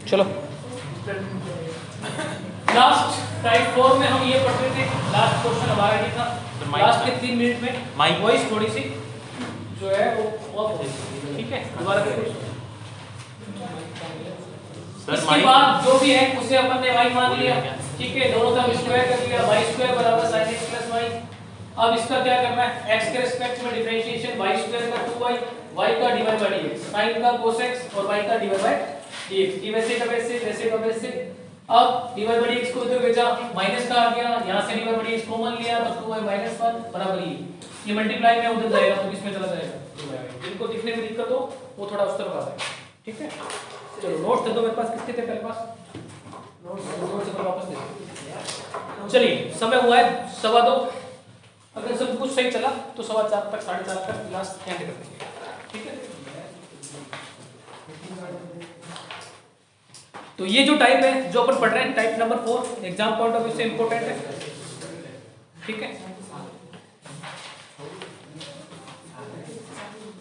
चलो last type 4 में हम ये पढ़ते थे। लास्ट क्वेश्चन हमारा ये था, लास्ट के 3 मिनट में वॉइस थोड़ी सी जो है वो ऑफ हो गई। ठीक है, दोबारा इसके बाद जो भी है उसे अपन ने y मान लिया। ठीक है, दोनों तरफ स्क्वायर कर लिया, y² बराबर sin x + y। अब इसका क्या करना है, x के रिस्पेक्ट में डिफरेंशिएशन, y² का 2y, y का डिवाइड बाय dx, sin का cos x और y का डिवाइड बाय dx। ये वैसे का वैसे अब डिवाइड बाय dx को इधर भेजा, माइनस का आ गया, यहां से डिवाइड बाय dx कॉमन लिया तो 2y - 1 बराबर ये मल्टीप्लाई में उधर जाएगा तो किसमें चला जाएगा, जिनको दिखने में दिक्कत हो वो थोड़ा उस तरफ आ जाएगा। ठीक है, चलो नोट्स दे दो, मेरे पास कितने थे मेरे पास नोट्स से वापस दे। चलिए समय हुआ है 2:15। अगर सब कुछ सही चला तो 4:15 तक 4:30 तक लास्ट एंड कर देंगे। ठीक है, तो ये जो टाइप है जो अपन पढ़ रहे हैं, type number 4 exam point of view से इंपॉर्टेंट है। ठीक है,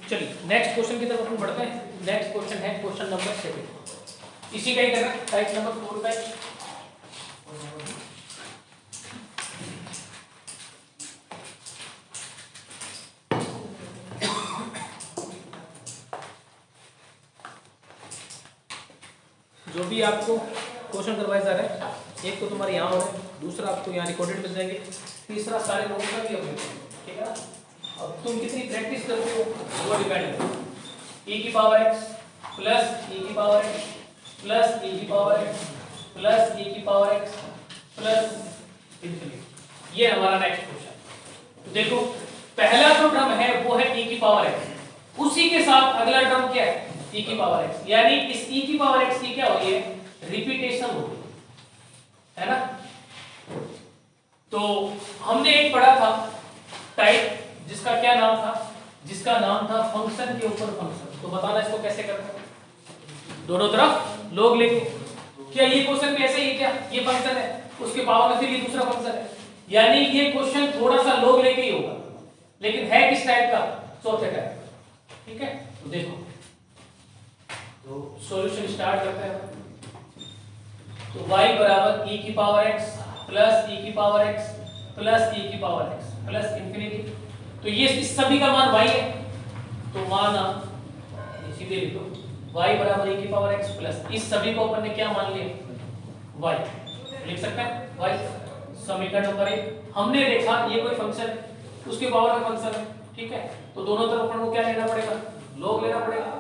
चलिए नेक्स्ट क्वेश्चन की तरफ अपन बढ़ते हैं। नेक्स्ट क्वेश्चन है क्वेश्चन नंबर 7। इसी का ही करना है, टाइप नंबर 4 का। जो भी आपको क्वेश्चन करवाए जा रहे हैं, एक तो तुम्हारे यहाँ हो रहा है, दूसरा आपको यहाँ रिकॉर्डेड मिल जाएंगे, तीसरा सारे लोगों का भी अपडेट। ठीक है, अब तुम कितनी प्रैक्टिस करते हो वो डिपेंड है। e की पावर x प्लस e की पावर x प्लस e की पावर x प्लस e की पावर x प्लस इन्फिनिटी, ये हमारा नेक्स्ट क्वेश्चन। तो देखो पहला जो टर्म है वो है e की पावर x, उसी के साथ अगला टर्म क्या है e की पावर x, यानी इस e की पावर x की क्या हो रही है, रिपीटेशन हो रही है ना। तो हमने एक पढ़ा था टाइप जिसका क्या नाम था, जिसका नाम था फंक्शन के ऊपर फंक्शन। तो बताना इसको कैसे करते हैं, दोनों तरफ लोग लेके। क्या ये क्वेश्चन भी ऐसे ही क्या, ये फंक्शन है उसके पावर में फिर ये दूसरा फंक्शन है, यानी ये क्वेश्चन थोड़ा सा लोग लेके ही होगा, लेकिन है किस टाइप का, चौथे टाइप का। ठीक है, तो देखो तो सॉल्यूशन स्टार्ट करते हैं। तो y बराबर e की पावर x प्लस e की पावर x प्लस e की पावर x प्लस इंफिनिटी। तो ये इस सभी का मान y है, तो मान सीधे लिखो y बराबर e की पावर x प्लस इस सभी को अपन ने क्या मान लिया, y लिख सकते हैं y। समीकरण नंबर 1 हमने देखा ये कोई फंक्शन है, उसके पावर का फंक्शन है। ठीक है, तो दोनों तरफ अपन को क्या लेना पड़ेगा, लॉग लेना पड़ेगा।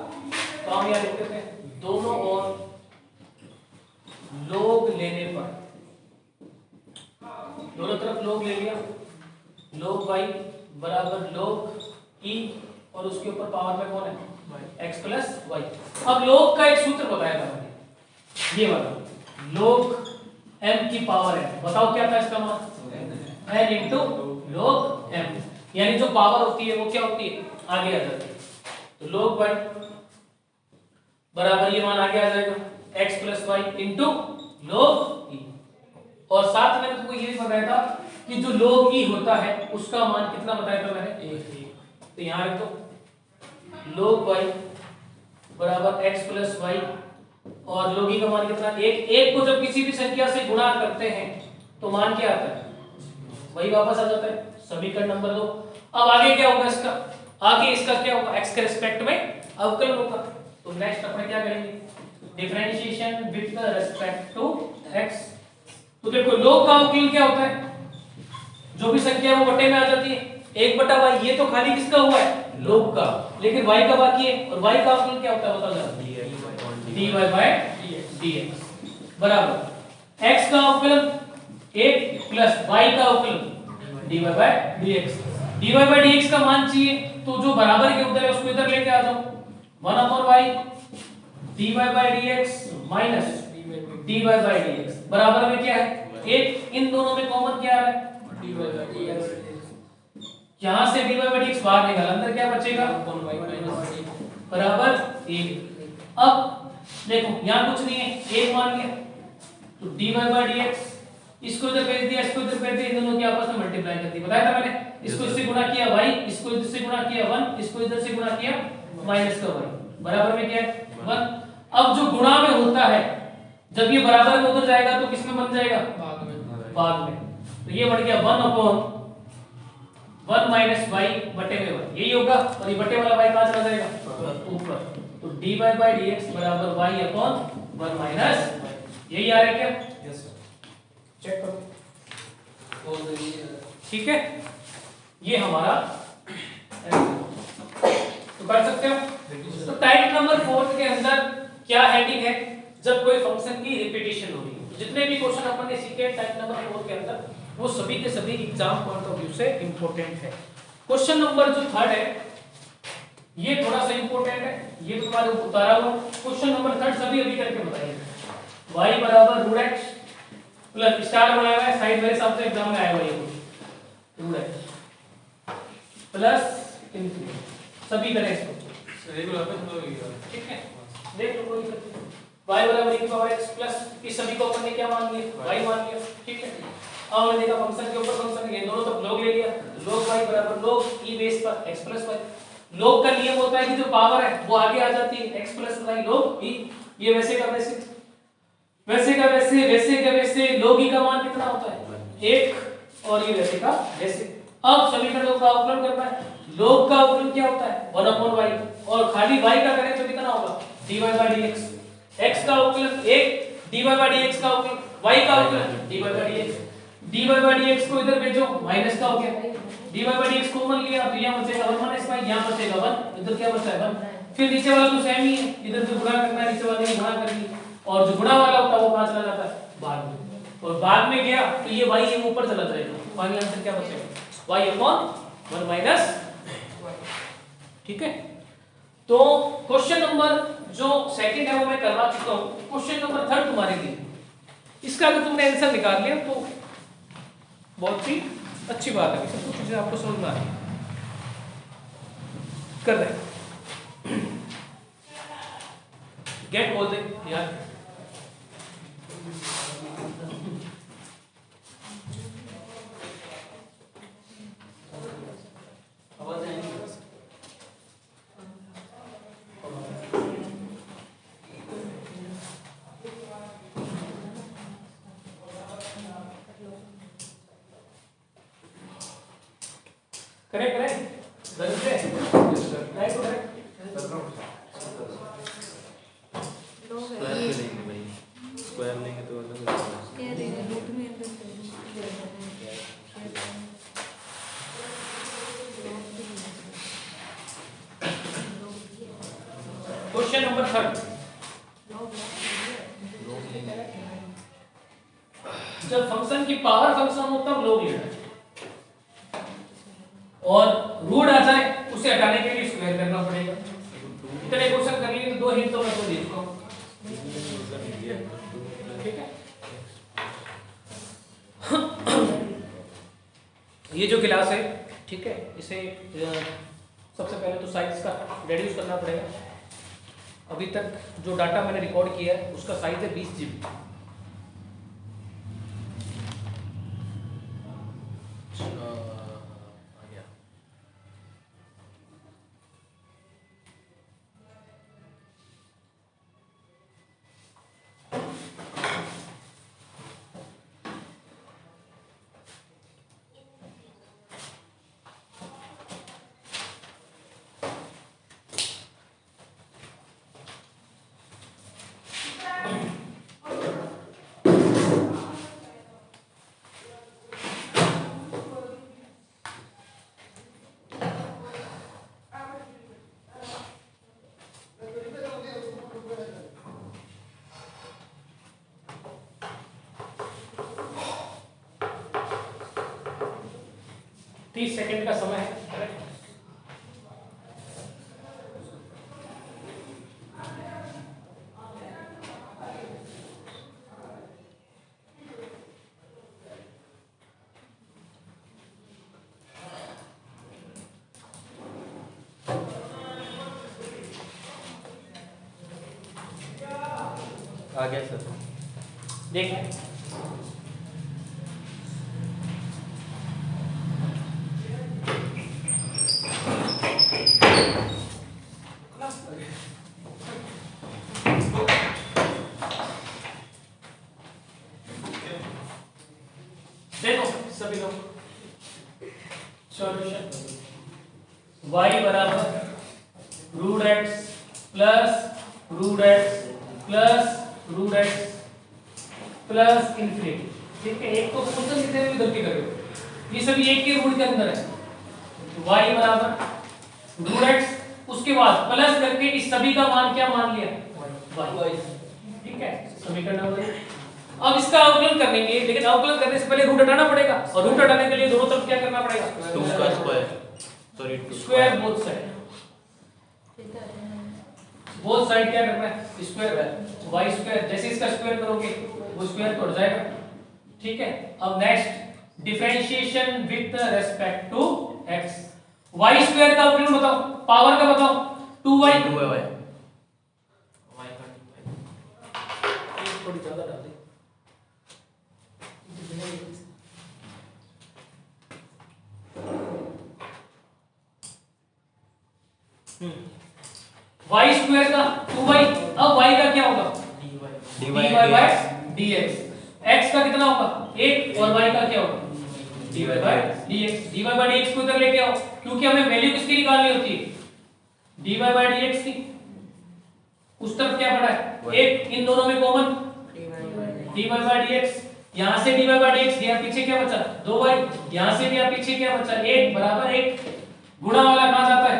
तो हम यहाँ लिख देते हैं दोनों ओर लॉग लेने पर, दोनों तरफ लॉग ले लिया, log y बराबर log e और उसके ऊपर पावर में कौन है x प्लस y। अब log का एक सूत्र बताया था मैंने, ये वाला log m की पावर है, बताओ क्या था इसका मान, n इंटू log m, यानी जो पावर होती है वो क्या होती है, आगे आ जाती है। तो log y बराबर ये मान आगे आ जाएगा x plus y into log e, और साथ में तुमको ये भी बताया था कि जो log e होता है उसका मान कितना बताया था मैंने, 1। तो यहाँ रख दो log y बराबर x प्लस y और log e का मान कितना, 1। 1 को जब किसी भी संख्या से गुणा करते हैं तो मान क्या आता है, वही वापस आ जाता है। समीकरण नंबर 2। अब आगे क्या होगा इसका, आगे इसका क्या होगा, x के रिस्पेक्ट में अवकलन होगा। तो नेक्स्ट अपन क्या करेंगे, differentiation with respect to x। तो देखो log का अवकलन क्या होता है, जो भी संख्या है वो बटे में आ जाती है, 1/y। ये तो खाली किसका हुआ है, log का, लेकिन y का बाकी है, और y का अवकलन क्या होता है बताओ जरा, dy बाय dx बराबर x का अवकलन 1 प्लस y का अवकलन dy by dx। dy by dx का मान चाहिए तो जो बराबर के उधर है उसको इधर लेके आ जाओ, 1/y dy by dx minus dy by dx बराबर में क्या है, 1। इन दोनों में कॉमन क्या आ रहा है, dy बाय dx। यहां से dy बाय dx बाहर निकाल, अंदर क्या बचेगा, 1y बराबर 1। अब देखो यहां कुछ नहीं है, 1 मान लिया, तो dy बाय dx इसको इधर भेज दिया, इसको इधर भेज दिया, इन दोनों की आपस में मल्टीप्लाई कर दी, बताया था मैंने। इसको इससे गुणा किया y, इसको इधर से गुणा किया 1, इसको इधर से गुणा किया माइनस का y, बराबर में क्या है 1। अब जो गुणा में होता है जब ये बराबर में उधर जाएगा तो किसमें बन जाएगा? बाद में। तो ये बढ़ गया 1/1 माइनस वाई बटे में 1, यही होगा। और ये बटे वाला y कहां चला जाएगा? ऊपर। तो dy by dx बराबर y अपॉन 1 माइनस, यही आ रहा है क्या? Yes sir. चेक करो। ठीक है, ये हमारा तो कर सकते हो। तो टाइप नंबर 4 के अंदर क्या हेडिंग है? जब कोई फंक्शन की रिपीटिशन हो रही है। जितने भी क्वेश्चन अपन ने सीखे टाइप नंबर 4 के अंदर, वो सभी के सभी एग्जाम पॉइंट ऑफ व्यू से इंपॉर्टेंट है। क्वेश्चन नंबर जो 3 है ये थोड़ा सा इंपॉर्टेंट है, ये तुम्हारे उतारा हुआ। क्वेश्चन नंबर 3 सभी अभी करके बताइए। y बराबर √x प्लस स्टार बनाया है, साइड मेरे हिसाब से एग्जाम में आया हुआ ये √x प्लस इनफिनिटी, सभी करें इसको रेगुलर पे तो ठीक है। देख लो कोई दिक्कत नहीं। y बराबर e की पावर x प्लस इस सभी को अपन ने क्या मान लिया? y मान लिया। ठीक है, अब हमने देखा फंक्शन के ऊपर फंक्शन, ये दोनों तो log ले लिया। log y बराबर log e बेस पर x प्लस y। log का नियम होता है कि जो पावर है वो आगे आ जाती है, x plus y log e। ये वैसे का वैसे, वैसे का वैसे, वैसे का वैसे, log e का मान कितना होता है? 1। और ये वैसे का वैसे। अब समीकरणों का अवकलन करना है। log का अवकलन क्या होता है? 1/y। और खाली y का करें तो कितना होगा? dy by dx। x का अवकलन 1, dy by dx का अवकलन, y का अवकलन dy by dx। dy by dx को इधर भेजो, माइनस का हो गया। dy by dx कॉमन लिया तो यहां बचेगा 1 माइनस y, यहां बचेगा 1, इधर क्या बचा है 1। फिर नीचे वाला तो सेम ही है, इधर जो गुणा करना है नीचे वाले में गुणा कर लिया। और जो गुणा वाला होता है वो कहां चला जाता है? बाद में। और बाद में गया तो ये y ये ऊपर चला जाएगा। फाइनल आंसर क्या बचेगा? y upon 1 minus. ठीक है, तो क्वेश्चन नंबर जो सेकंड है वो मैं करवा चुका हूं। क्वेश्चन नंबर 3 तुम्हारे लिए, इसका अगर तुमने आंसर निकाल लिया तो बहुत ही अच्छी बात है, सब कुछ चीजें आपको समझ में आ रही है। कर रहे गेट बोल दे यार। करेक्ट करेक्ट गलत है राइट करेक्ट स्क्वायर पे लेंगे भाई, स्क्वायर लेंगे तो अलग हो जाएगा। क्वेश्चन नंबर 3, जब फंक्शन की पावर फंक्शन हो तब लोग लेना है, और रूट आ जाए उसे हटाने के लिए स्क्वायर करना पड़ेगा। इतने क्वेश्चन कर लिए तो 2 हिंट तो मैं तो दे चुका हूं। ठीक है, ये जो क्लास है ठीक है, इसे सबसे पहले तो साइज का रिड्यूस करना पड़ेगा। अभी तक जो डाटा मैंने रिकॉर्ड किया है उसका साइज है 20 GB। तीस सेकंड का समय है। आ गया सर, देखें सभी लोग सॉल्यूशन y बराबर √x plus √x plus √x plus infinity. ठीक है, एक तो फंक्शन कितने में गलती कर रहे हो, ये सभी एक के रूट के अंदर है। y बराबर √x, उसके बाद प्लस करके इस सभी का मान क्या मान लिया y। ठीक है, समीकरण नंबर। अब इसका अवकलन करेंगे, लेकिन अवकलन करने से पहले रूट हटाना पड़ेगा, और रूट हटाने के लिए दोनों तरफ क्या करना पड़ेगा, 2 का square, sorry 2 square both side. Both side क्या करना है, स्क्वायर y स्क्वायर। जैसे इसका स्क्वायर करोगे वो स्क्वायर तो हट जाएगा। ठीक है, अब next differentiation with respect to x। y square का अवकलन बताओ, पावर का बताओ, 2y। थोड़ी ज्यादा डाल दे। y स्क्वायर का 2y, अब y का क्या होगा dy बाय dx। x का कितना होगा 1, और y का क्या होगा dy by dx। dy by dx को इधर लेके आओ, क्योंकि हमें वैल्यू किसकी निकालनी होती है, dy बाय dx की। उस तरफ क्या पड़ा है 1, इन दोनों में कॉमन dy बाय dx। यहां से dy बाय dx गया, पीछे क्या बचा 2y, यहां से भी पीछे क्या बचा 1 बराबर 1। गुणा वाला कहां जाता है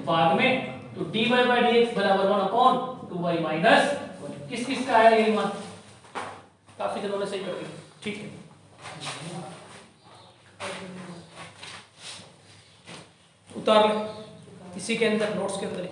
भाग में, तो dy बाय dx बराबर 1/2y माइनस किस किस का है ये मान, काफी जनों ने सही कर दिया। ठीक है, उतार ले इसी के अंदर, नोट्स के अंदर ही।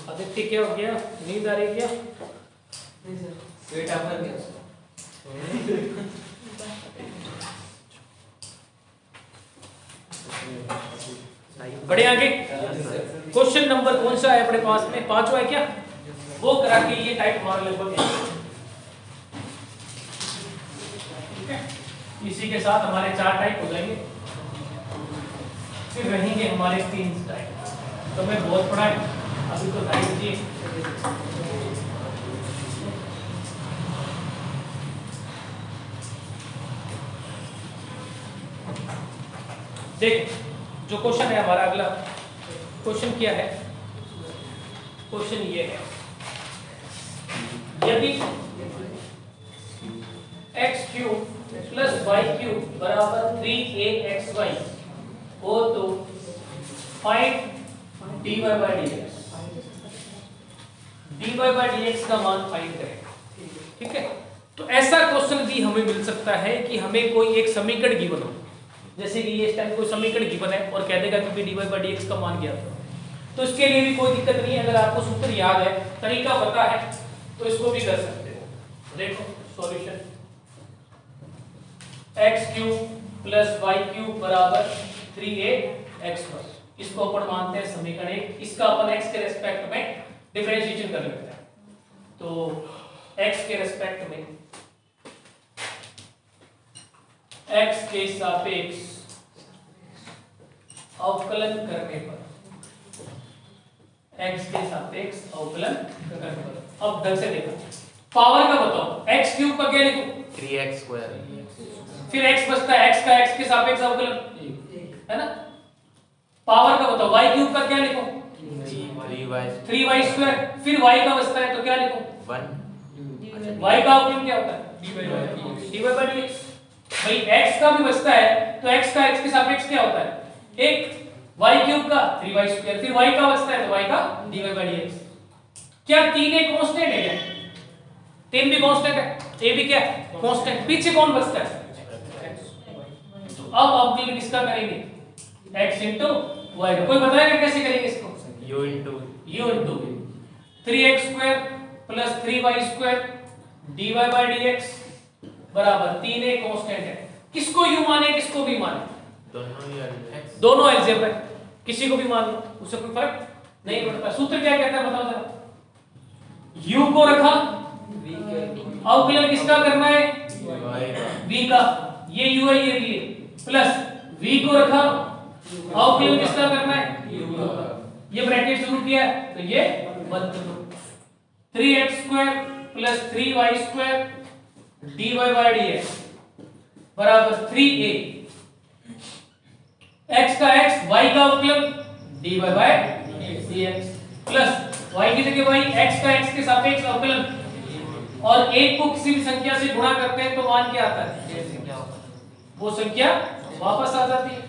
आदित्य क्या हो गया, नींद आ रही है क्या? नहीं सर, वेट आप कर गया। बड़े आगे क्वेश्चन नंबर कौन सा है अपने पास में, 5वां है क्या, वो करा के ये टाइप हमारा लगभग है। ठीक है, इसी के साथ हमारे 4 टाइप हो जाएंगे, फिर रहेंगे हमारे 3 टाइप। तो मैं बहुत पढ़ा है, अभी तो 2:30 बजे। देख जो क्वेश्चन है हमारा, अगला क्वेश्चन क्या है, क्वेश्चन ये है, यदि x³ प्लस y³ बराबर 3axy हो तो find dy by dx। dy by dx का मान फाइंड करें। ठीक है, तो ऐसा क्वेश्चन भी हमें मिल सकता है कि हमें कोई एक समीकरण गिवन हो, जैसे कि ये इस टाइम कोई समीकरण गिवन है और कह देगा कि dy बाय dx का मान ज्ञात करो, तो इसके लिए भी कोई दिक्कत नहीं है। अगर आपको सूत्र याद है, तरीका पता है, तो इसको भी कर सकते हो। देखो सॉल्यूशन, x³ प्लस y³ बराबर 3ax1, इसको अपन मानते हैं समीकरण 1। इसका अपन x के रेस्पेक्ट में डिफरेंशिएशन कर लेते हैं। तो x के रेस्पेक्ट में, x के सापेक्ष अवकलन करने पर, x के सापेक्ष अवकलन करने पर, अब ढंग से देखो, पावर का बताओ, x³ का क्या लिखो 3x², फिर x बचता है, x का x के सापेक्ष अवकलन है ना। पावर का बताओ, y³ का क्या लिखो 3y², फिर y का बचता है तो क्या लिखो 1, y का अवकलन क्या होता है dy by dx। भाई x का भी बचता है तो x का x के सापेक्ष क्या होता है एक y क्यूब का 3y स्क्वायर, फिर y का बचता है तो y का dy by dx। क्या 3 एक कांस्टेंट है क्या 3 भी कांस्टेंट है a भी क्या कांस्टेंट, पीछे कौन बचता है तो अब अवकलन किसका करेंगे x into y का। कोई बताएगा कैसे करेंगे इसको u into 3x square plus 3y square dy by dx बराबर 3a कांस्टेंट है। किसको u माने किसको भी माने दोनों अलजेब्रा है, किसी को भी मान लो उससे कोई फर्क नहीं पड़ता। सूत्र क्या कहता है बताओ जरा u को रखा अवकलन किसका करना है v का, ये u है ये v है, प्लस v को रखा अवकलन किसका करना है ये ब्रैकेट शुरू किया है तो ये बंद कर दो 3x square plus 3y square dy by dx बराबर 3a x का x y का अवकलन dy by dx plus y की जगह y x का x के सापेक्ष अवकलन और एक को किसी भी संख्या से गुणा करते हैं तो मान क्या आता है वो संख्या वापस आ जाती है।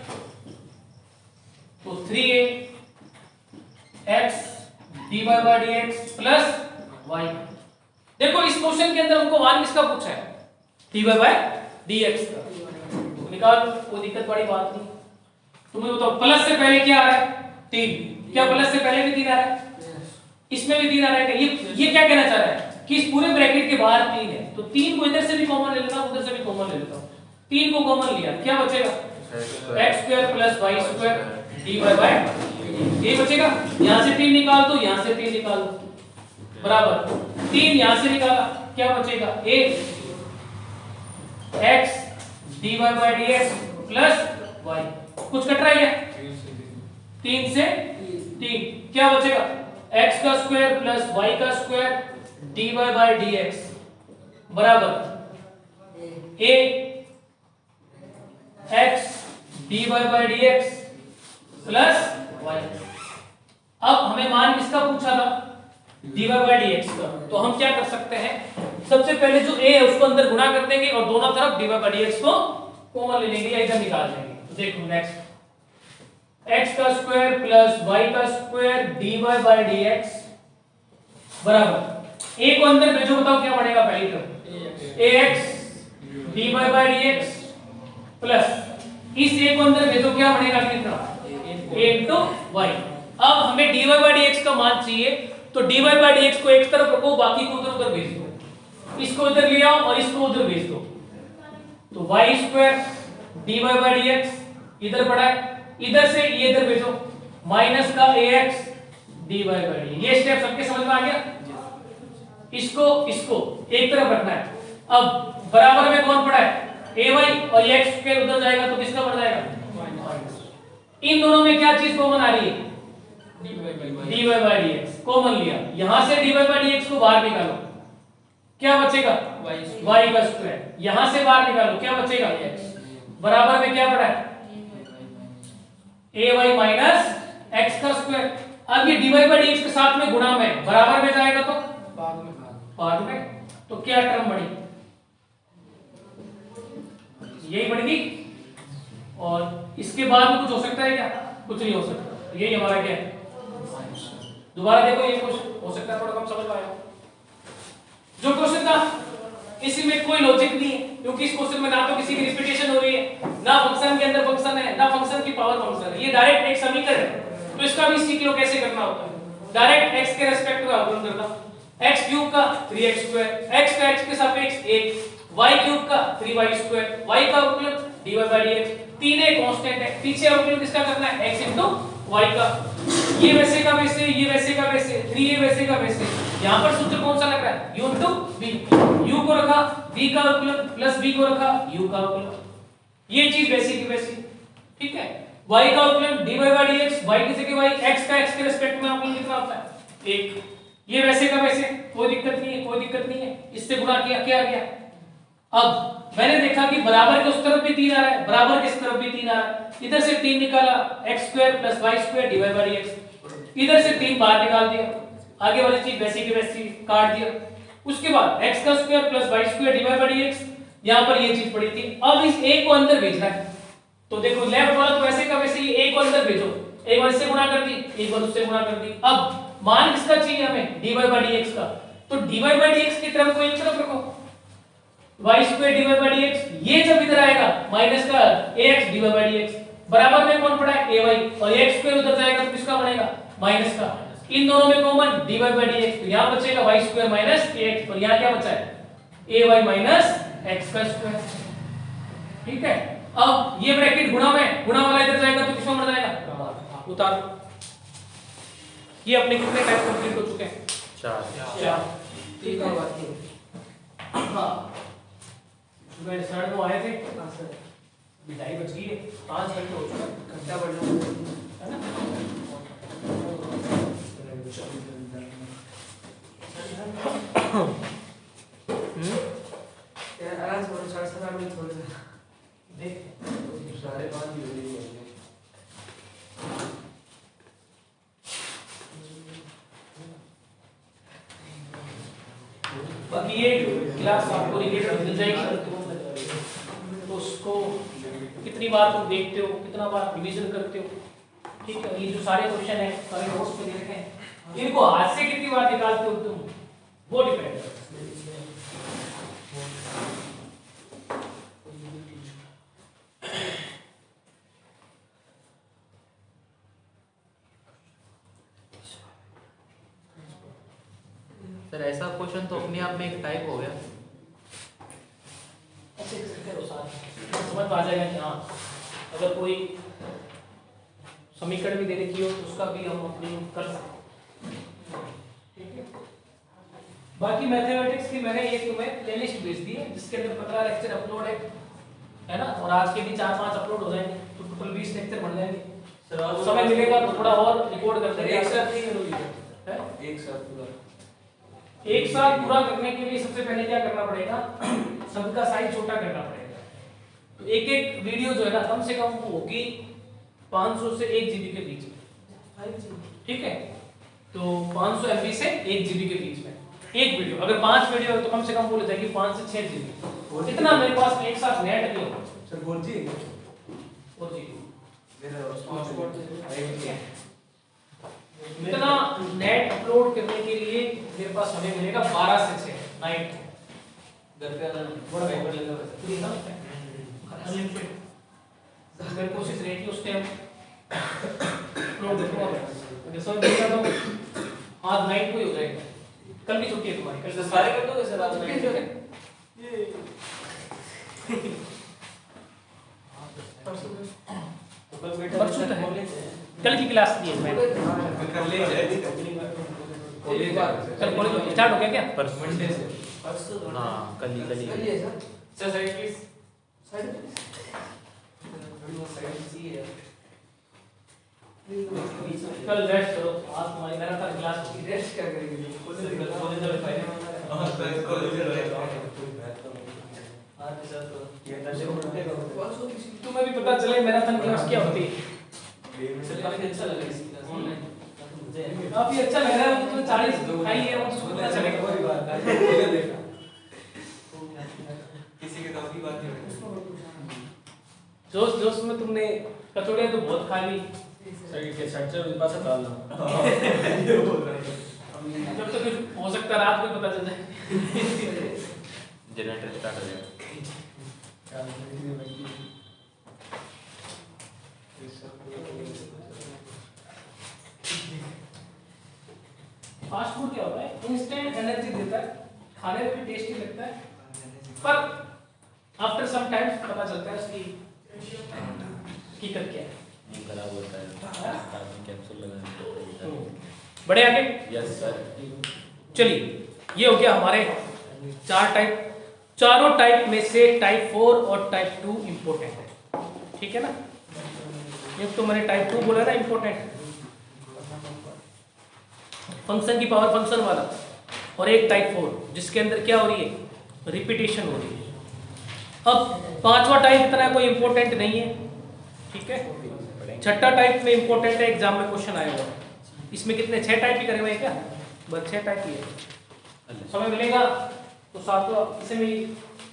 तो 3a x dy by dx plus y। देखो इस क्वेश्चन के अंदर उनको मान किसका पूछा है dy by dx का, तो निकाल कोई दिक्कत वाली बात नहीं। तुम्हें बताओ प्लस से पहले क्या आ रहा है 3, क्या प्लस से पहले भी 3 आ रहा है इसमें भी 3 आ रहा है क्या ये क्या कहना चाह रहा है कि इस पूरे ब्रैकेट के बाहर 3 है तो 3 को इधर से भी कॉमन ले लेता हूं उधर से भी कॉमन ले लेता हूं। 3 को कॉमन लिया क्या बचेगा x square plus y square dy by ये बचेगा। यहां से 3 निकाल दो यहां से 3 निकाल दो बराबर 3 यहां से निकाला क्या बचेगा a x dy by dx plus y कुछ कट रहा है 3 से 3 क्या बचेगा x का स्क्वायर प्लस y का स्क्वायर dy by dx बराबर a x dy by dx plus y। अब हमें मान किसका पूछा था dy by dx का, तो हम क्या कर सकते हैं सबसे पहले जो a है उसको अंदर गुणा कर देंगे और दोनों तरफ dy by dx को कॉमन ले लेंगे या इधर निकाल देंगे। तो देखो नेक्स्ट x का स्क्वायर प्लस y का स्क्वायर dy by dx बराबर a को अंदर भेजो बताओ क्या बढ़ेगा पहली तरफ ax dy by dx plus इस a को अंदर भेजो क्या बढ़ेगा अगली तरफ a into y। अब हमें dy by dx का मान चाहिए तो dy by dx को एक तरफ रखो बाकी को उधर उधर भेज दो, इसको इधर ले आओ और इसको उधर भेज दो तो y square dy by dx इधर पड़ा है इधर से ये इधर भेजो माइनस का ax dy by dx। ये स्टेप सबके समझ में आ गया। इसको इसको एक तरफ रखना है। अब बराबर में कौन पड़ा है ay और ये x स्क्वायर उधर जाएगा तो किसका बढ़ जाएगा इन दोनों में क्या चीज कॉमन आ रही है dy by dx कॉमन लिया यहां से dy by dx को बाहर निकालो क्या बचेगा y का स्क्वायर, यहां से बाहर निकालो क्या बचेगा बराबर में क्या पड़ा है ay माइनस x का स्क्वायर। अब ये dy by dx के साथ में गुणा में बराबर में जाएगा तो बाद में तो क्या टर्म बनी यही बनेगी और इसके बाद में कुछ हो सकता है क्या कुछ नहीं हो सकता। यही हमारा क्या है दोबारा देखो ये क्वेश्चन हो सकता है थोड़ा कम समझ आया जो क्वेश्चन था इसमें कोई लॉजिक नहीं है क्योंकि इस क्वेश्चन में ना तो किसी की रिपीटेशन हो रही है ना फंक्शन के अंदर फंक्शन है ना फंक्शन की पावर फंक्शन है, ये डायरेक्ट एक समीकरण है। तो इसका भी सीख लो कैसे करना होता है डायरेक्ट x के रिस्पेक्ट में अवकलन करना x क्यूब का 3x स्क्वायर x का x के सापेक्ष 1 y क्यूब का 3y स्क्वायर y का अवकलन dy by dx 3 एक कांस्टेंट है पीछे अवकलन किसका करना है x into y का, ये वैसे का वैसे ये वैसे का वैसे 3a वैसे का वैसे। यहां पर सूत्र कौन सा लग रहा है u into v, u को रखा v का अवकलन प्लस v को रखा u का अवकलन, ये चीज वैसी की वैसी ठीक है। y का अवकलन dy by dx y की जगह y x का x के रिस्पेक्ट में अवकलन कितना होता है 1, ये वैसे का वैसे कोई दिक्कत नहीं है कोई दिक्कत नहीं है। इससे गुणा किया क्या आ गया। अब मैंने देखा कि बराबर के उस तरफ भी 3 आ रहा है बराबर के इस तरफ भी 3 आ रहा है, इधर से 3 निकाला x square plus y square dy by dx, इधर से 3 बाहर निकाल दिया आगे वाली चीज वैसी की वैसी काट दिया उसके बाद x का square plus y square divide by dx, यहां पर ये चीज पड़ी थी। अब इस a को अंदर भेजना है, तो देखो लेफ्ट वाला तो वैसे का वैसे ही a को अंदर भेजो, एक बार इससे गुणा कर दी, एक बार उससे गुणा कर दी। अब मान किसका चाहिए हमें, dy बाय dx का, तो dy बाय dx की टर्म को एक तरफ रखो, y square divide by dx, ये जब इधर आएगा माइनस का ax डिवाइड बाय dx, बराबर में कौन पड़ा है ay, और ax स्क्वायर उधर जाएगा तो किसका बनेगा, माइनस का। इन दोनों में कॉमन dy बाय dx, तो यहां बचेगा y स्क्वायर माइनस ax, और यहां क्या बचा है ay माइनस x का स्क्वायर। ठीक है, अब ये ब्रैकेट गुणा में, गुणा वाला इधर जाएगा तो किसमें बढ़ जाएगा, उतार। ये अपने कितने टाइप कंप्लीट हो चुके हैं, 4। ठीक है, हां सुबह 9:30 आए थे, हां सर बिठाई बच गई है, 5 घंटे हो चुके हैं, घंटा बढ़ गया है ना। यार आराम से 7:30 मिनट थोड़े देख 5:30 ही हो रही है। बाकी ये क्लास आपको रिलेटेड मिल जाएगी, तो उसको कितनी बार तुम देखते हो, कितना बार रिवीजन करते हो। ठीक है, ये जो सारे क्वेश्चन है सारे नोट्स पे दे रखे हैं, इनको हाथ से कितनी बार निकालते हो तुम, वो डिपेंड है। सर ऐसा क्वेश्चन तो अपने आप में एक टाइप हो गया, ऐसे करो साथ समझ आ जाएगा कि हाँ अगर कोई समीकरण भी दे रखी हो तो उसका भी हम अपनी कर सकते हैं। ठीक है, बाकी मैथमेटिक्स की मैंने ये तुम्हें प्लेलिस्ट भेज दी है जिसके अंदर 15 लेक्चर अपलोड है ना, और आज के भी 4-5 अपलोड हो जाएंगे, तो टोटल 20 लेक्चर बन जाएंगे। सर समय मिलेगा तो थोड़ा और रिकॉर्ड करते हैं। एक साथ नहीं करोगे है, एक साथ पूरा करने के लिए सबसे पहले क्या करना पड़ेगा, सबका साइज छोटा करना पड़ेगा। तो एक एक वीडियो जो है ना कम से कम होगी 500 से 1 GB के बीच में। ठीक है, तो 500 MB से 1 GB के बीच में एक वीडियो, अगर 5 वीडियो है तो कम से कम बोले जाएगी 5 से 6 GB। इतना मेरे पास एक साथ नेट नहीं होगा सर। 4G इतना नेट अपलोड करने के लिए मेरे पास समय मिलेगा 12 से 6 नाइट घर पे बड़ा फाइबर लगा हुआ है ना, अनलिमिटेड। अगर कोशिश रहेगी उस टाइम अपलोड देखो, अगर सब देखा तो आज नाइट को ही हो जाएगा। कल भी छुट्टी है तुम्हारी, कल से सारे कर दोगे सर आज नाइट ये परसों तक है, कल की क्लास दी है मैंने, कल कॉलेज स्टार्ट हो गया क्या, परसों मंडे से। हाँ कल ही सर साइड प्लीज, साइड कल रेस्ट करो, आज तुम्हारी मैराथन क्लास की रेस्ट क्या करेंगे, कॉलेज में फायदा हां सर कॉलेज आज सर तो तुम्हें भी पता चले मैराथन क्लास क्या होती है। काफी अच्छा लग रहा है इस क्लास ऑनलाइन, काफी अच्छा लग रहा है, तो 40 खाई है वो पता चलेगा कोई बात नहीं किसी के काफी बात नहीं। जोश में तुमने कचौड़ियां तो बहुत खा ली सही के सेट से पास डालना जब तक कुछ हो सकता है रात को पता चल जाए। जनरेटर स्टार्ट हो जाएगा। फास्ट फूड क्या होता है, इंस्टेंट एनर्जी देता है, खाने में भी टेस्टी लगता है, पर आफ्टर सम टाइम पता चलता है उसकी हकीकत क्या है, खराब होता है, कार्बन कैप्सूल लगाने बड़े आगे। Yes sir. चलिए ये हो गया हमारे 4 टाइप, चारों टाइप में से टाइप 4 और टाइप 2 इंपॉर्टेंट है। ठीक है ना, एक तो मैंने टाइप 2 बोला ना इंपॉर्टेंट, फंक्शन की पावर फंक्शन वाला, और एक टाइप 4 जिसके अंदर क्या हो रही है, रिपीटेशन हो रही है। अब पांचवा टाइप इतना कोई इंपॉर्टेंट नहीं है। ठीक है, छठा टाइप में इंपॉर्टेंट है, एग्जाम में क्वेश्चन आएगा। इसमें कितने 6 टाइप ही करे हुए हैं क्या, बस 6 टाइप ही है। समय मिलेगा तो साथ में इसे भी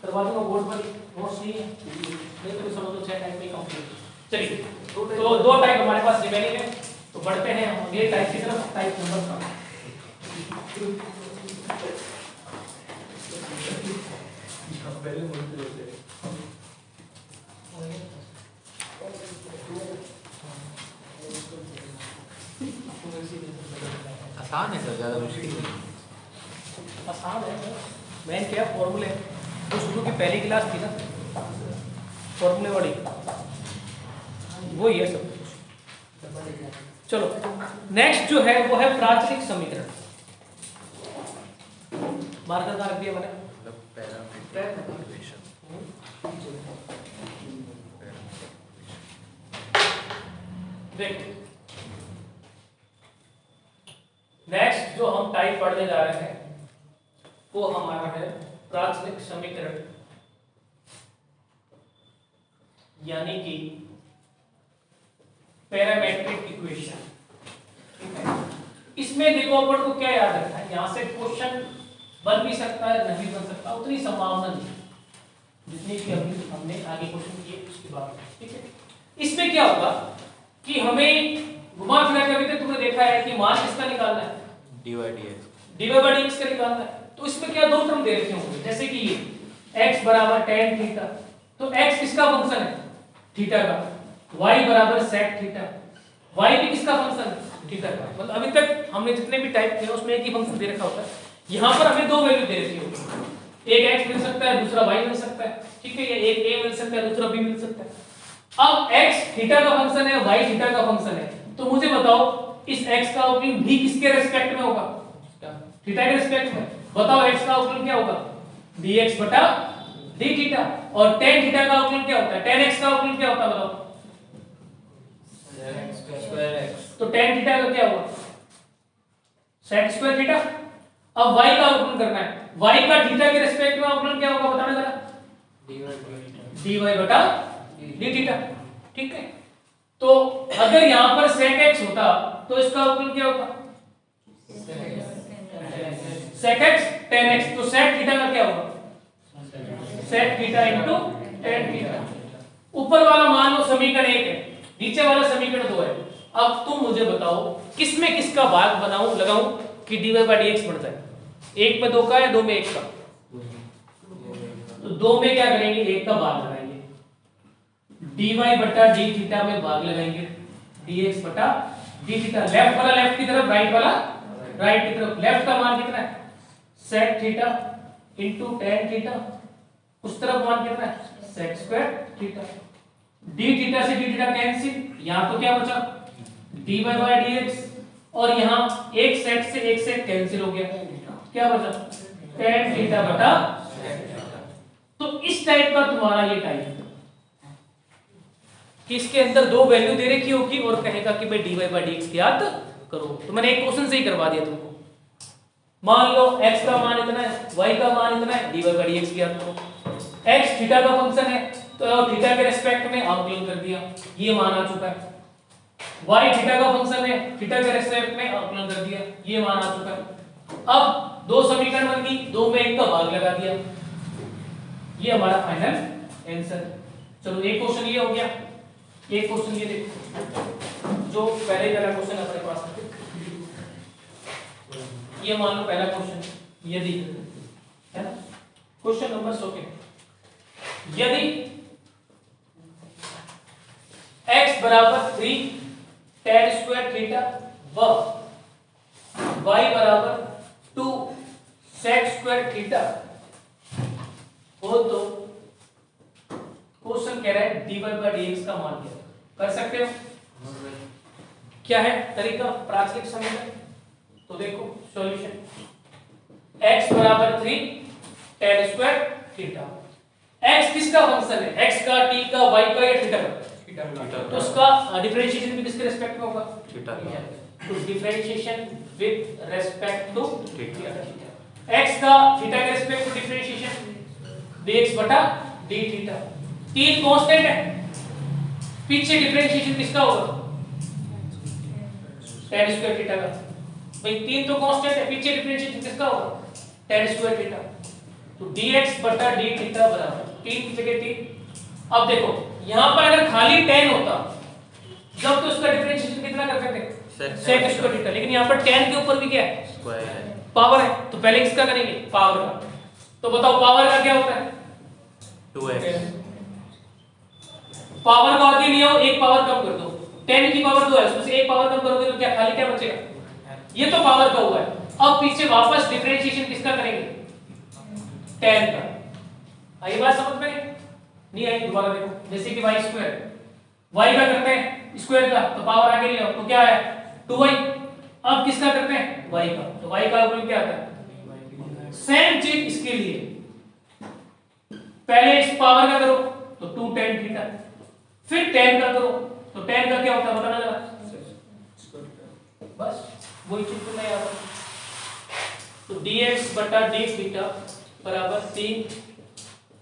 करवा दूंगा बोर्ड पर, नोट्स नहीं है नहीं तो समझ लो 6 टाइप में कंप्लीट। चलिए तो 2 टाइप हमारे पास रिमेनिंग है, तो बढ़ते हैं हम अगले टाइप की तरफ, टाइप नंबर का। आसान है सर, ज़्यादा मुश्किल नहीं। आसान है, मेन क्या फॉर्मूले जो शुरू की पहली क्लास थी ना फॉर्मूले वाली, वो ही है सब कुछ। चलो नेक्स्ट जो है वो है प्राचलिक समीकरण। मार्कर कहाँ रख दिया मैंने? देखो नेक्स्ट जो हम टाइप पढ़ने जा रहे हैं वो हमारा है प्राचलिक समीकरण, यानी कि पैरामेट्रिक इक्वेशन। इसमें देखो अपन को क्या याद रखना है, यहां से क्वेश्चन बन भी सकता है नहीं बन सकता, उतनी संभावना नहीं जितनी कि अभी हमने आगे क्वेश्चन किए उसके बाद। ठीक है, इसमें क्या होगा कि हमें घुमा फिरा के, अभी तक तुमने देखा है कि मान किसका निकालना है, dy/dx का निकालना है। तो इसमें क्या 2 टर्म दे रखे होंगे, जैसे कि ये x बराबर tan थीटा, तो x किसका फंक्शन है, थीटा का, y बराबर sec थीटा, y भी किसका फंक्शन है, थीटा का। मतलब अभी तक हमने जितने भी टाइप किए उसमें एक ही फंक्शन दे रखा होता है, यहाँ पर हमें 2 वैल्यू दे रखी होगी, एक x मिल सकता है दूसरा y मिल सकता है। ठीक है, या एक a मिल सकता है दूसरा b मिल सकता है। अब x थीटा का फंक्शन है, y थीटा का फंक्शन है, तो मुझे बताओ इस x का अवकलन भी किसके रिस्पेक्ट में होगा, थीटा के रिस्पेक्ट में। बताओ x का अवकलन क्या होगा, dx बटा d थीटा, और tan थीटा का अवकलन क्या होता है, tan x का अवकलन क्या होता है बताओ, तो tan थीटा का क्या होगा, sec स्क्वायर थीटा। अब y का अवकलन करना है, y का थीटा के रिस्पेक्ट में अवकलन क्या होगा बताना जरा, dy बटा d थीटा। ठीक है, तो अगर यहां पर sec x होता तो इसका अवकलन क्या होगा, sec x tan x, तो sec थीटा का क्या होगा, sec theta into tan theta. ऊपर वाला मान लो समीकरण 1 है, नीचे वाला समीकरण 2 है। अब तुम मुझे बताओ किसमें किसका भाग बनाऊं लगाऊं कि dy/dx बन जाए, 1 में 2 का या 2 में 1 का, तो 2 में क्या करेंगे, 1 का भाग लगाएंगे, dy बटा d थीटा में भाग लगाएंगे, dx बटा d थीटा। लेफ्ट वाला लेफ्ट की तरफ, राइट वाला राइट की तरफ। लेफ्ट का मान कितना है, sec theta into tan theta, उस तरफ मान कितना है, sec square theta. d theta से d थीटा कैंसिल, यहां तो क्या बचा dy/dx, और यहां एक sec से एक sec कैंसिल हो गया, क्या बचा tan थीटा बटा। तो इस टाइप का तुम्हारा ये टाइप है कि इसके अंदर 2 वैल्यू दे रखी होगी और कहेगा कि भाई dy/dx याद करो। तो मैंने एक क्वेश्चन से ही करवा दिया तुमको, मान लो x का मान इतना है, y का मान इतना है, dy/dx याद करो। x थीटा का फंक्शन है तो थीटा के रिस्पेक्ट में अवकलन कर दिया, ये मान आ चुका है। y थीटा का फंक्शन है, थीटा के रिस्पेक्ट में अवकलन कर दिया, ये मान आ चुका है। अब 2 समीकरण बन गई, 2 में 1 का भाग लगा दिया, ये हमारा फाइनल आंसर। चलो एक क्वेश्चन ये हो गया, एक क्वेश्चन ये देखो जो पहले वाला क्वेश्चन अपने पास है, ये मान लो पहला क्वेश्चन, यदि है ना, क्वेश्चन नंबर 100 के, यदि x बराबर 3 tan स्क्वायर थीटा व y बराबर 2 sec स्क्वायर थीटा हो तो क्वेश्चन कह रहा है dy/dx का मान क्या है। कर सकते हो, क्या है तरीका, प्राचलिक समीकरण। तो देखो सॉल्यूशन, x बराबर 3 tan स्क्वायर थीटा, x किसका फंक्शन है, x का, t का, y का या थीटा का, तो उसका डिफरेंशिएशन भी किसके रिस्पेक्ट में होगा, थीटा का। तो differentiation with respect to theta, x का थीटा के रिस्पेक्ट टू डिफरेंशिएशन dx बटा d थीटा। 3 कांस्टेंट है, पीछे डिफरेंशिएशन किसका होगा, tan स्क्वायर थीटा का। भाई 3 तो कांस्टेंट है, पीछे डिफरेंशिएशन किसका होगा, tan स्क्वायर थीटा। तो dx बटा d थीटा बराबर 3 की जगह 3। अब देखो यहाँ पर अगर खाली tan होता जब तो उसका डिफरेंशिएशन कितना कर सकते sec स्क्वायर थीटा, लेकिन यहाँ पर tan के ऊपर भी क्या है स्क्वायर है, पावर है, तो पहले इसका करेंगे पावर का। तो बताओ पावर का क्या होता है 2x, पावर को आगे ले आओ, एक पावर कम कर दो, 10 की पावर 2 है, उसमें से एक पावर कम करोगे तो क्या खाली क्या बचेगा, ये तो पावर का हुआ है। अब पीछे वापस डिफरेंशिएशन किसका करेंगे 10 का। आई बात समझ में नहीं आई, दोबारा देखो, जैसे कि y स्क्वायर y का करते हैं स्क्वायर का, तो पावर आगे ले आओ तो क्या आया 2y। अब किसका करते हैं y का, तो y का मतलब क्या आता है, सेम चीज इसके लिए पहले इस पावर का करो तो 2 tan थीटा, फिर tan का करो तो tan का क्या होता है बताना जरा, बस वही चीज तो मैं यहाँ तो dx बटा d थीटा बराबर 3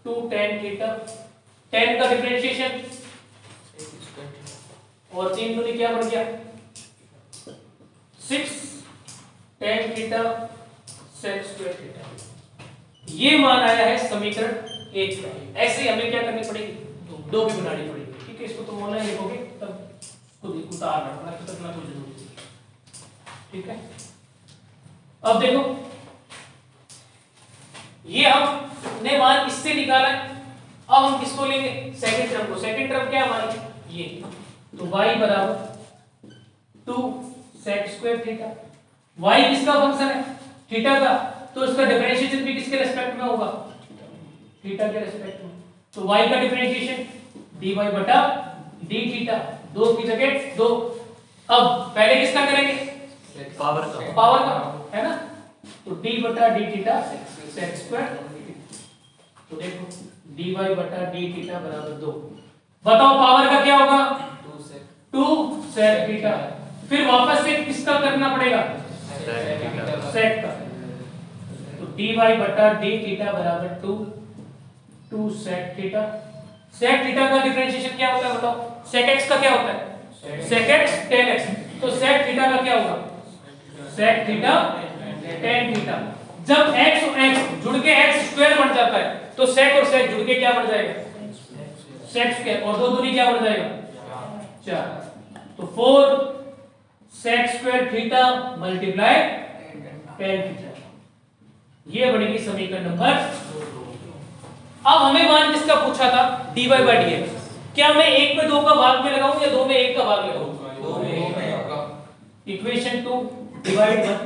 2 tan थीटा, tan का डिफरेंशिएशन और 3 दूनी क्या बन गया 6 tan theta sec square theta. ये मान आया है समीकरण 1 का। ऐसे ही हमें क्या करनी पड़ेगी 2 भी बनानी पड़ेगी, ठीक है। इसको तुम ऑनलाइन लिखोगे तब खुद उतारना पड़ेगा, तब ना कोई जरूरत नहीं, ठीक है। अब देखो ये हमने मान इससे निकाला है, अब हम किसको लेंगे सेकंड टर्म को। सेकंड टर्म क्या हमारी ये, तो y बराबर 2 sec स्क्वायर थीटा। y किसका फंक्शन है थीटा का, तो इसका डिफरेंशिएशन भी किसके रिस्पेक्ट में होगा थीटा के रिस्पेक्ट में। तो y का डिफरेंशिएशन dy बटा d थीटा, 2 की जगह 2। अब पहले किसका करेंगे पावर का है ना, तो d बटा d थीटा sec स्क्वायर। तो देखो dy बटा d थीटा बराबर 2। बताओ पावर का क्या होगा 2 sec थीटा, फिर वापस से किसका करना पड़ेगा sec का, तो dy बटा d थीटा बराबर 2 sec थीटा। sec थीटा का डिफरेंशिएशन क्या होता है बताओ, sec x का क्या होता है sec x tan x, तो sec थीटा का क्या होगा sec थीटा tan थीटा। जब x और x जुड़ के x स्क्वायर बन जाता है तो sec और sec जुड़ के क्या बन जाएगा sec स्क्वायर, और 2 दूनी क्या बन जाएगा 4। तो 4 sec square theta multiply tan theta, ये बनेगी समीकरण नंबर। अब हमें मान किसका पूछा था dy by dx, क्या मैं 1 में 2 का भाग में लगाऊं या 2 में 1 का भाग लगाऊं 2 में 1 का। इक्वेशन 2 डिवाइड 1,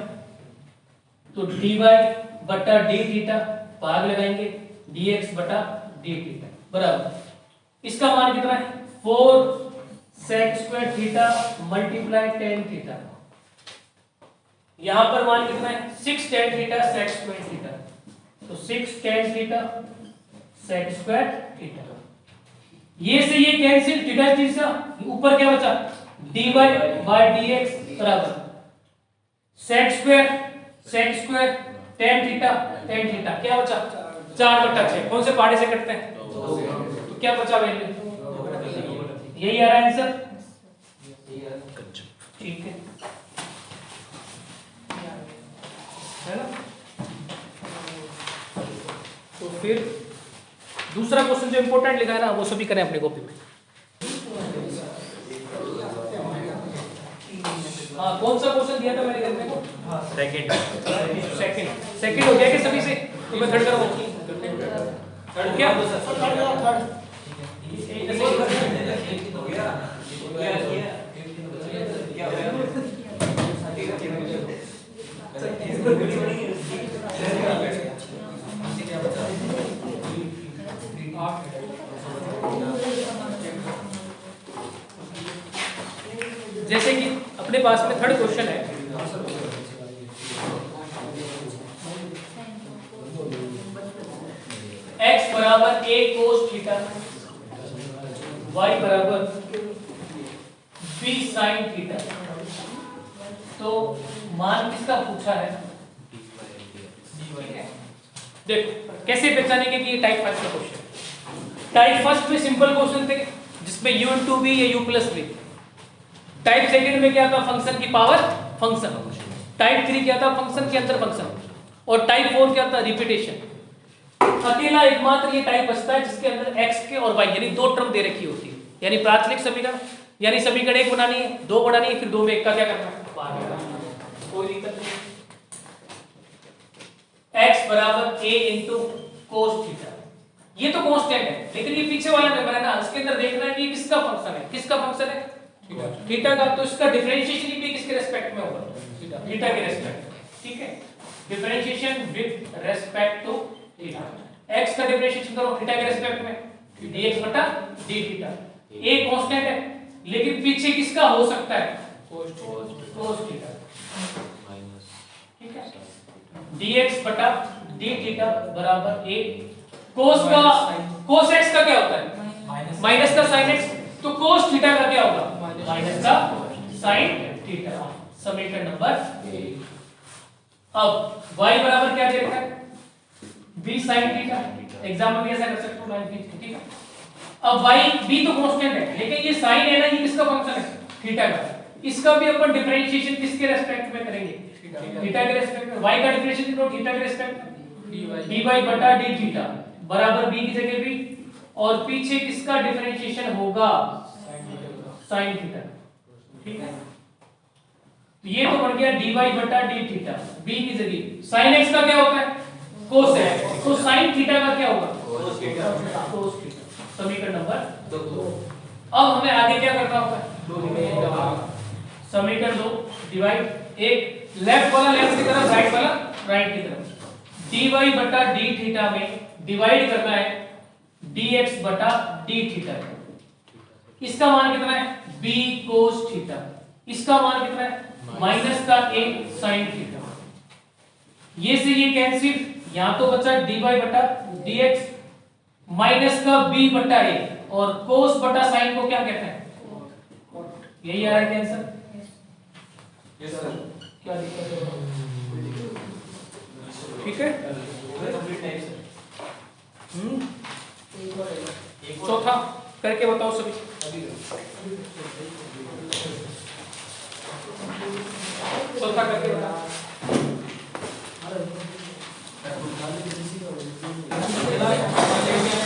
तो dy बटा d थीटा भाग लगाएंगे dx बटा d थीटा बराबर, इसका मान कितना है 4 sec square theta multiply tan theta. यहां पर मान कितना है 6 tan theta sec square theta, तो 6 tan theta sec square theta. ये से ये कैंसिल, थीटा थीटा ऊपर क्या बचा dy by dx बराबर sec स्क्वायर tan थीटा क्या बचा 4/6। कौन से पहाड़े से कटते हैं तो क्या बचा वैल्यू, यही आ रहा है आंसर, ठीक है ना। तो फिर दूसरा क्वेश्चन जो इंपॉर्टेंट लिखा है ना वो सभी करें अपनी कॉपी में। हाँ कौन सा क्वेश्चन दिया था मैंने करने को, सेकंड हो गया कि सभी से, तो मैं थर्ड करूँगा थर्ड क्या जैसे कि अपने पास में थर्ड क्वेश्चन है, x बराबर a cos थीटा, y बराबर b sin थीटा। तो मान किसका पूछा है, देखो कैसे पहचानेंगे कि ये टाइप फर्स्ट का क्वेश्चन। टाइप फर्स्ट में सिंपल क्वेश्चन थे जिसमें u इंटू v या u plus v। Type second में क्या था फंक्शन की पावर फंक्शन। टाइप 3 क्या था फंक्शन के अंदर फंक्शन। और टाइप 4 क्या था, रिपीटेशन। अकेला एकमात्र ये टाइप बचता है जिसके अंदर x के और y यानी दो टर्म दे रखी होती है, यानी प्राचलिक समीकरण, यानी समीकरण 1 बनानी है, 2 बनानी है, फिर 2 में 1 का क्या करना है, बाहर निकालना है। कोई दिक्कत नहीं। x बराबर a इंटू कोस थीटा, ये तो कांस्टेंट है, लेकिन ये पीछे वाला नंबर है ना, इसके अंदर देखना है कि किसका फंक्शन है, किसका फंक्शन है, थीटा का। तो इसका डिफरेंशिएशन भी किसके रेस्पेक्ट में होगा, थीटा के रेस्पेक्ट में। ठीक है, differentiation with respect to theta. x का डिफरेंशिएशन करो थीटा के रेस्पेक्ट में, dx बटा d थीटा। a कांस्टेंट है, लेकिन पीछे किसका हो सकता है, cos थीटा। ठीक है, dx बटा d थीटा बराबर a cos का cos x का क्या होता है, माइनस का sin x, तो cos थीटा का क्या होगा, माइनस का sin थीटा। समीकरण नंबर 1। अब y बराबर क्या दे रखा है, b sin थीटा। एग्जाम में भी ऐसा कर सकते हो, ठीक है। अब y b तो कांस्टेंट है, लेकिन ये sin है ना, ये किसका फंक्शन है, थीटा का। इसका भी अपन डिफरेंशिएशन किसके रेस्पेक्ट में करेंगे, थीटा के रेस्पेक्ट में। y का डिफरेंशिएशन करो थीटा के रेस्पेक्ट में, dy बटा d थीटा बराबर b की जगह b, और पीछे किसका डिफरेंशिएशन होगा, sin थीटा। ठीक है, तो ये तो बन गया dy बटा d थीटा, b की जगह sin x का क्या होता है, cos x, तो sin थीटा का क्या होगा, cos थीटा। समीकरण नंबर 2। अब हमें आगे क्या करना होगा, समीकरण 2 डिवाइड, एक लेफ्ट वाला लेफ्ट की तरफ, राइट वाला राइट की तरफ। dy बटा d थीटा में डिवाइड करना है dx बटा d थीटा। इसका मान कितना है, b cos थीटा। इसका मान कितना है, माइनस का a sin थीटा। ये से ये कैंसिल, यहां तो बचा dy बटा dx माइनस का b बटा a, और cos बटा sin को क्या कहते हैं, यही आ रहा है आंसर। यस सर, क्या दिक्कत है, ठीक है। चौथा करके बताओ सभी, चौथा करके बताओ।